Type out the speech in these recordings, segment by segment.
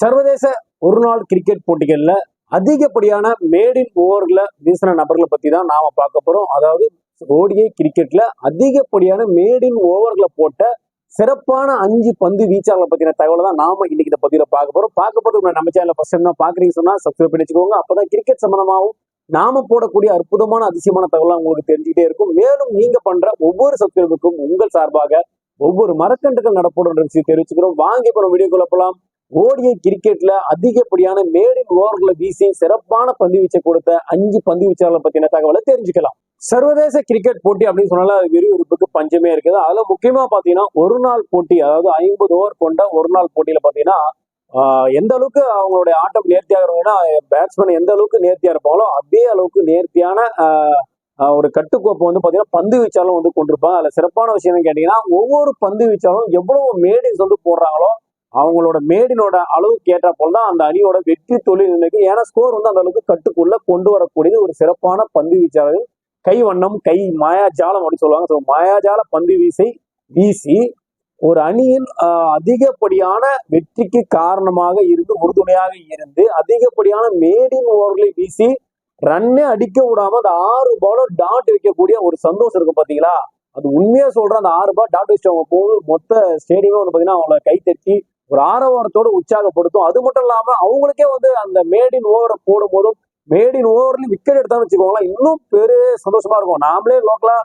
சர்வதேச ஒரு நாள் கிரிக்கெட் போட்டிகள்ல அதிகப்படியான மேடின் ஓவர்களை வீசின நபர்களை பத்தி தான் நாம பார்க்க போறோம். அதாவது ஓடிஐ கிரிக்கெட்ல அதிகப்படியான மேடின் ஓவர்களை போட்ட சிறப்பான 5 பந்து வீச்சாளர்களை பத்தின தகவலை தான் நாம இன்னைக்கு இந்த பதிவுல பார்க்க போறோம். பார்க்க போறது நம்ம சேனல்ல ஃபர்ஸ்ட் டைம் தான் பாக்குறீங்க சொன்னா சப்ஸ்கிரைப் பண்ணி வச்சுக்கோங்க. அப்பதான் கிரிக்கெட் சம்பந்தமாகவும் நாம போடக்கூடிய அற்புதமான அதிசயமான தகவலாம் உங்களுக்கு தெரிஞ்சுக்கிட்டே இருக்கும். மேலும் நீங்க பண்ற ஒவ்வொரு சப்ஸ்கிரைபுக்கும் உங்கள் சார்பாக ஒவ்வொரு மரக்கன்றுகள் நடப்படும் விஷயம் தெரிவிச்சுக்கிறோம். வாங்க இப்ப நம்ம வீடியோக்குள்ள போலாம். ஓடிஐ கிரிக்கெட்ல அதிகப்படியான மேடின் ஓவர்களை வீசி சிறப்பான பந்து வீச்சை கொடுத்த 5 பந்து வீச்சாளர்களை பத்தின தகவலை தெரிஞ்சுக்கலாம். சர்வதேச கிரிக்கெட் போட்டி அப்படின்னு சொன்னால விறுவிறுப்புக்கு பஞ்சமே இருக்குது. அதுல முக்கியமா பாத்தீங்கன்னா ஒரு நாள் போட்டி, அதாவது 50 ஓவர் கொண்ட ஒரு நாள் போட்டியில பாத்தீங்கன்னா எந்த அளவுக்கு அவங்களுடைய ஆட்டம் நேர்த்தியாக இருக்கும்னா, பேட்ஸ்மேன் எந்த அளவுக்கு நேர்த்தியா இருப்பாங்களோ அதே அளவுக்கு நேர்த்தியான ஒரு கட்டுக்கோப்பை வந்து பாத்தீங்கன்னா பந்து வீச்சாலும் வந்து கொண்டிருப்பாங்க. அதுல சிறப்பான விஷயம் கேட்டீங்கன்னா, ஒவ்வொரு பந்து வீச்சாலும் எவ்வளவு மேடின்ஸ் வந்து போடுறாங்களோ அவங்களோட மேடினோட அளவுக்கு ஏற்ற போல்தான் அந்த அணியோட வெற்றி தொழில் நினைக்கு. ஏன்னா ஸ்கோர் வந்து அந்த அளவுக்கு கட்டுக்குள்ள கொண்டு வரக்கூடியது ஒரு சிறப்பான பந்து வீச்சாளர்கள். கை வண்ணம், கை மாயாஜாலம் அப்படின்னு சொல்லுவாங்க. ஸோ மாயாஜால பந்து வீசி ஒரு அணியின் அதிகப்படியான வெற்றிக்கு காரணமாக இருந்து உறுதுணையாக இருந்து அதிகப்படியான மேடின் ஓவர்களை வீசி ரன்னே அடிக்க விடாம அந்த 6 பாலர் டாட் வைக்கக்கூடிய ஒரு சந்தோஷம் இருக்கும் பாத்தீங்களா. அது உண்மையா சொல்றேன். அந்த 6 பால் டாட் வச்சு அவங்க போது மொத்த ஸ்டேடியமே வந்து பாத்தீங்கன்னா அவங்கள கை தட்டி ஒரு ஆரவாரத்தோட உற்சாகப்படுத்தும். அது மட்டும் இல்லாம அவங்களுக்கே வந்து அந்த மேடின் ஓவரை போடும் போதும் மேடின் ஓவர்ல விக்கெட் எடுத்தான்னு வச்சுக்கோங்களேன், இன்னும் பெரிய சந்தோஷமா இருக்கும். நாமளே லோக்கலா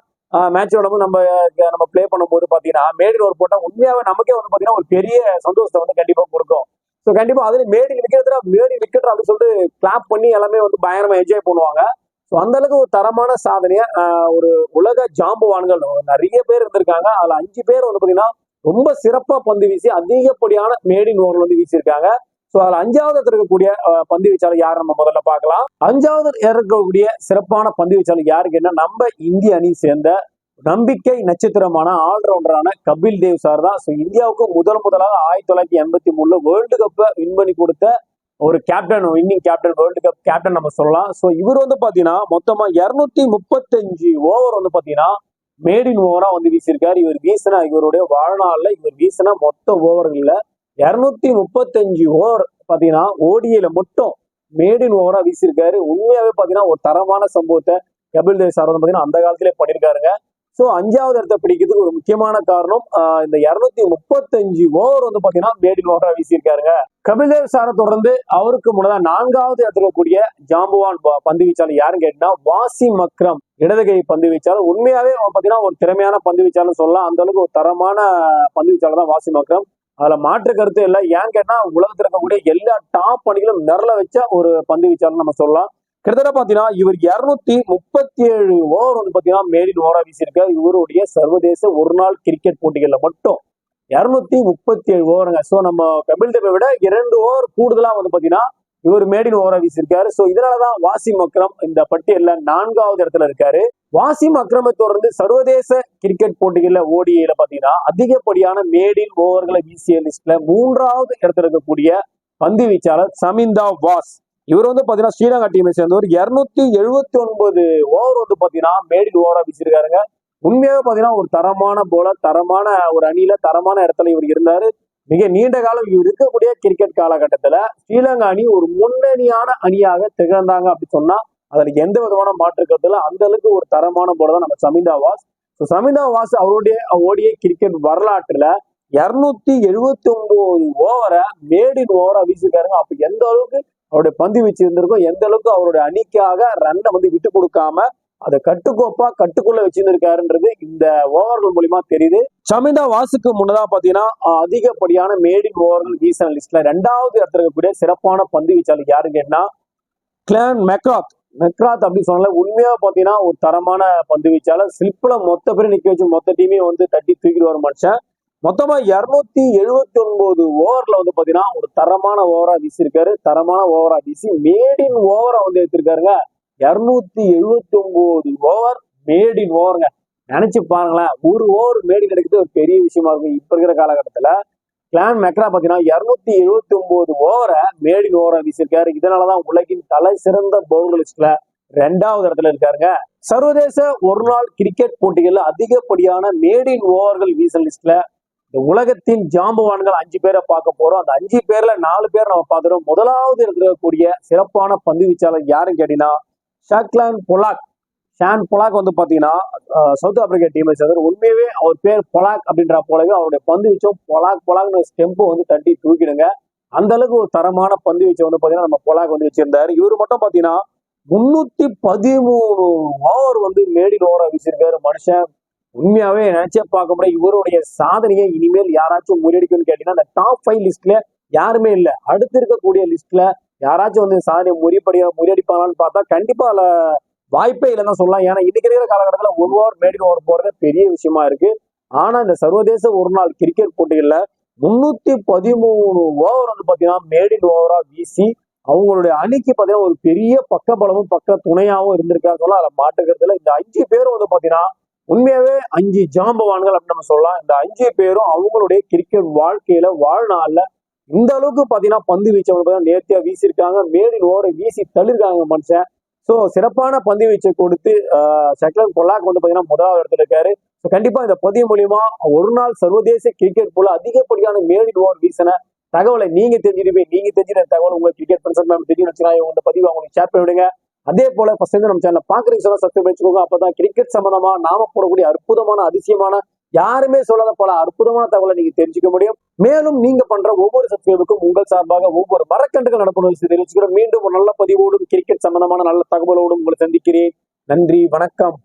மேட்ச் விடும்போது நம்ம பிளே பண்ணும்போது பாத்தீங்கன்னா மேடின் ஓவர் போட்டா உண்மையாவே நமக்கே வந்து பாத்தீங்கன்னா ஒரு பெரிய சந்தோஷத்தை வந்து கண்டிப்பா கொடுக்கும். ஸோ கண்டிப்பா அதுல மேடின் விக்கெட் அப்படின்னு சொல்லிட்டு கிளாப் பண்ணி எல்லாமே வந்து பயங்கரமா என்ஜாய் பண்ணுவாங்க. ஸோ அந்த அளவுக்கு ஒரு தரமான சாதனைய ஒரு உலக ஜாம்புவான்கள் நிறைய பேர் இருந்திருக்காங்க. அதுல 5 பேர் வந்து பாத்தீங்கன்னா ரொம்ப சிறப்பா பந்து வீசி அதிகப்படியான மேடின் ஓவர்கள் வந்து வீசியிருக்காங்க. ஸோ அதுல 5வது இருக்கக்கூடிய பந்து வீச்சாளர் யார் நம்ம முதல்ல பார்க்கலாம். 5வது இருக்கக்கூடிய சிறப்பான பந்து வீச்சாளர் யாருக்கு என்ன, நம்ம இந்திய அணியை சேர்ந்த நம்பிக்கை நட்சத்திரமான ஆல்ரவுண்டரான கபில் தேவ் சார் தான். ஸோ இந்தியாவுக்கு முதலாக 1983 வேர்ல்டு கப்பை வின் பண்ணி கொடுத்த ஒரு captain, winning captain, world cup captain நம்ம சொல்லலாம். ஸோ இவர் வந்து பாத்தீங்கன்னா மொத்தமா 235 ஓவர் வந்து பாத்தீங்கன்னா மேடின் ஓவரா வந்து வீசியிருக்காரு. இவருடைய வாழ்நாள்ல இவர் வீசின மொத்த ஓவர்கள்ல 235 ஓவர் பாத்தீங்கன்னா ஓடிஐல மட்டும் மேடின் ஓவரா வீசியிருக்காரு. உண்மையாவே பாத்தீங்கன்னா ஒரு தரமான சம்பவத்தை கபில் தேவ் சார் வந்து பாத்தீங்கன்னா அந்த காலத்திலே பண்ணியிருக்காருங்க. ஸோ 5வது இடத்தை பிடிக்கிறதுக்கு ஒரு முக்கியமான காரணம் இந்த 235 ஓவர் வந்து பாத்தீங்கன்னா மேடின் ஓவரா வீசியிருக்காருங்க. கபில் தேவ் சாரை தொடர்ந்து அவருக்கு முன்னதான் 4வது இடத்துல கூடிய ஜாம்புவான் பந்து வீச்சாளர் யாருன்னு கேட்டா வாசிம் அக்ரம், இடதுகை பந்து வீச்சாளர். உண்மையாவே பாத்தீங்கன்னா ஒரு திறமையான பந்து வீச்சாளர் சொல்லலாம். அந்த அளவுக்கு ஒரு தரமான பந்து வீச்சாளர் தான் வாசிம் அக்ரம். அதுல மாற்று கருத்து இல்லை. ஏன்னு கேட்டா உலகத்தில் இருக்கக்கூடிய எல்லா டாப் அணிகளும் நிரல வச்ச ஒரு பந்து வீச்சாளர் நம்ம சொல்லலாம். கிட்டத்தட்ட பாத்தீங்கன்னா இவர் 237 ஓவர் வந்து பாத்தீங்கன்னா மேடின் ஓவரா வீசியிருக்காரு. இவருடைய சர்வதேச ஒரு நாள் கிரிக்கெட் போட்டிகள்ல மட்டும் 237 ஓவருங்க. ஸோ நம்ம கபில் தேவை விட 2 ஓவர் கூடுதலா வந்து பாத்தீங்கன்னா இவர் மேடின் ஓவரா வீசியிருக்காரு. ஸோ இதனாலதான் வாசிம் அக்ரம் இந்த பட்டியல்ல 4வது இடத்துல இருக்காரு. வாசிம் அக்ரமை தொடர்ந்து சர்வதேச கிரிக்கெட் போட்டிகள்ல ஓடிஐல பாத்தீங்கன்னா அதிகப்படியான மேடின் ஓவர்களை வீசிய லிஸ்ட்ல 3வது இடத்துல இருக்கக்கூடிய பந்து வீச்சாளர் சமிந்தா வாஸ். இவர் வந்து பாத்தீங்கன்னா ஸ்ரீலங்கா டீமை சேர்ந்தவர். 279 ஓவர் வந்து பாத்தீங்கன்னா மேடின் ஓவரா வீசியிருக்காருங்க. உண்மையாவே பாத்தீங்கன்னா ஒரு தரமான போலர், தரமான ஒரு அணியில தரமான இடத்துல இவர் இருந்தாரு. மிக நீண்ட காலம் இவர் இருக்கக்கூடிய கிரிக்கெட் காலகட்டத்துல ஸ்ரீலங்கா அணி ஒரு முன்னணியான அணியாக திகழ்ந்தாங்க அப்படி சொன்னா அதுல எந்த விதமான மாற்று கருத்துல அந்த அளவுக்கு ஒரு தரமான போல தான் நம்ம சமிந்தா வாஸ். சமிந்தா வாஸ் அவருடைய ஓடிஐ கிரிக்கெட் வரலாற்றுல 279 ஓவரை மேடின் ஓவரா வீசிருக்காருங்க. அப்ப எந்த அளவுக்கு அவருடைய பந்து வீச்சு இருந்திருக்கும், எந்த அளவுக்கு அவருடைய அணிக்காக ரன்னை வந்து விட்டு கொடுக்காம அதை கட்டுக்கோப்பா கட்டுக்குள்ள வச்சிருந்திருக்காருன்றது இந்த ஓவர்கள் மூலியமா தெரியுது. சமிந்தா வாசுக்கு முன்னதா பாத்தீங்கன்னா அதிகப்படியான மேடின் ஓவர்கள் வீசின லிஸ்ட்ல 2வது இடத்துல இருக்கக்கூடிய சிறப்பான பந்து வீச்சாளர் யாருன்னு கேட்டா கிளான் மெக்ராத் அப்படின்னு சொன்னால உண்மையா பாத்தீங்கன்னா ஒரு தரமான பந்து வீச்சாளர். ஸ்லிப்ல மொத்த பேரும் நிக்க வச்சு மொத்த டீமே வந்து தட்டி தூக்கிட்டு வர மனுஷன். மொத்தமா 279 ஓவர்ல வந்து பாத்தீங்கன்னா ஒரு தரமான ஓவரா வீசியிருக்காரு. தரமான ஓவரா வீசி மேடின் ஓவரா வந்து எடுத்திருக்காருங்க. 279 ஓவர் மேடின் ஓவருங்க. நினைச்சு பாருங்களேன், ஒரு ஓவர் மேடின் எடுக்கிறது ஒரு பெரிய விஷயமா இருக்கும் இப்ப இருக்கிற காலகட்டத்துல. கிளான் மெக்ரா பாத்தீங்கன்னா 279 ஓவரை மேடின் ஓவரா வீசியிருக்காரு. இதனாலதான் உலகின் தலை சிறந்த பவுலர் லிஸ்ட்ல 2வது இடத்துல இருக்காருங்க. சர்வதேச ஒரு நாள் கிரிக்கெட் போட்டிகள்ல அதிகப்படியான மேடின் ஓவர்கள் வீசல் லிஸ்ட்ல இந்த உலகத்தின் ஜாம்பவான்கள் 5 பேரை பார்க்க போறோம். அந்த 5 பேர்ல 4 பேர் நம்ம பார்த்துட்டோம். முதலாவது இருக்கக்கூடிய சிறப்பான பந்து வீச்சாளர் யாருன்னு கேட்டீங்கன்னா ஷான் பொலாக் வந்து பாத்தீங்கன்னா சவுத் ஆப்பிரிக்கா டீமை சேர்ந்தவர். உண்மையாவே அவர் பேர் பொலாக் அப்படின்ற போலவே அவருடைய பந்து வீச்சும் பொலாக்னு ஸ்டெம்பை வந்து தட்டி தூக்கிடுங்க. அந்த அளவுக்கு ஒரு தரமான பந்து வீச்சை வந்து பாத்தீங்கன்னா நம்ம பொலாக் வந்து வச்சிருந்தாரு. இவரு மட்டும் பாத்தீங்கன்னா 313 ஓவர் வந்து மேடின் ஓவரா வீசியிருக்காரு மனுஷன். உண்மையாவே நினைச்சே பார்க்க முடியாது. இவருடைய சாதனையை இனிமேல் யாராச்சும் முறியடிக்கும்னு கேட்டீங்கன்னா அந்த டாப் 5 லிஸ்ட்ல யாருமே இல்லை. அடுத்து இருக்கக்கூடிய லிஸ்ட்ல யாராச்சும் வந்து சாதனையை முறியடிப்பாங்களான்னு பார்த்தா கண்டிப்பா அதுல வாய்ப்பே இல்லைன்னு சொல்லலாம். ஏன்னா இன்னைக்கு இருக்கிற காலகட்டத்தில் 1 ஓவர் மேடின் ஓவர் போறது பெரிய விஷயமா இருக்கு. ஆனா இந்த சர்வதேச ஒரு நாள் கிரிக்கெட் போட்டிகள்ல 313 ஓவர் வந்து பாத்தீங்கன்னா மேடின் ஓவரா வீசி அவங்களுடைய அணிக்கு பாத்தீங்கன்னா ஒரு பெரிய பக்க பலமும் பக்க துணையாவும் இருந்திருக்காங்க சொல்ல. அதை மாட்டுக்கிறதுல இந்த 5 பேரும் வந்து பாத்தீங்கன்னா உண்மையாவே 5 ஜாம்பவான்கள் அப்படின்னு நம்ம சொல்லலாம். இந்த 5 பேரும் அவங்களுடைய கிரிக்கெட் வாழ்க்கையில வாழ்நாள்ல இந்த அளவுக்கு பாத்தீங்கன்னா பந்து வீச்சை வந்து நேர்த்தியா வீசியிருக்காங்க. மேடின் ஓவரை வீசி தள்ளிருக்காங்க மனுஷன். சோ சிறப்பான பந்து வீச்சை கொடுத்து ஷான் பொலாக் வந்து பாத்தீங்கன்னா முதலாவது இடத்துல இருக்காரு. கண்டிப்பா இந்த பதிவு மூலியமா ஒரு நாள் சர்வதேச கிரிக்கெட் போல அதிகப்படியான மேடின் ஓவர் வீசின தகவலை நீங்க தெரிஞ்சிருந்த தகவல் உங்க கிரிக்கெட் தெரியும் இந்த பதிவு அவங்களுக்கு ஷேர் பண்ணி விடுங்க. அதே போல ஃபர்ஸ்ட் நம்ம சேனல் பாக்குறீங்க சொல்ல சப்ஸ்கிரைப் வச்சுக்கோங்க. அப்பதான் கிரிக்கெட் சம்பந்தமா நாம போடக்கூடிய அற்புதமான அதிசயமான யாருமே சொல்லாத பல அற்புதமான தகவலை நீங்க தெரிஞ்சுக்க முடியும். மேலும் நீங்க பண்ற ஒவ்வொரு சப்ஸ்கிரைபுக்கும் உங்கள் சார்பாக ஒவ்வொரு மரக்கன்றுகள் நடப்பது தெரிவிச்சுக்கிறோம். மீண்டும் ஒரு நல்ல பதிவோடும் கிரிக்கெட் சம்பந்தமான நல்ல தகவலோடும் உங்களை சந்திக்கிறேன். நன்றி, வணக்கம்.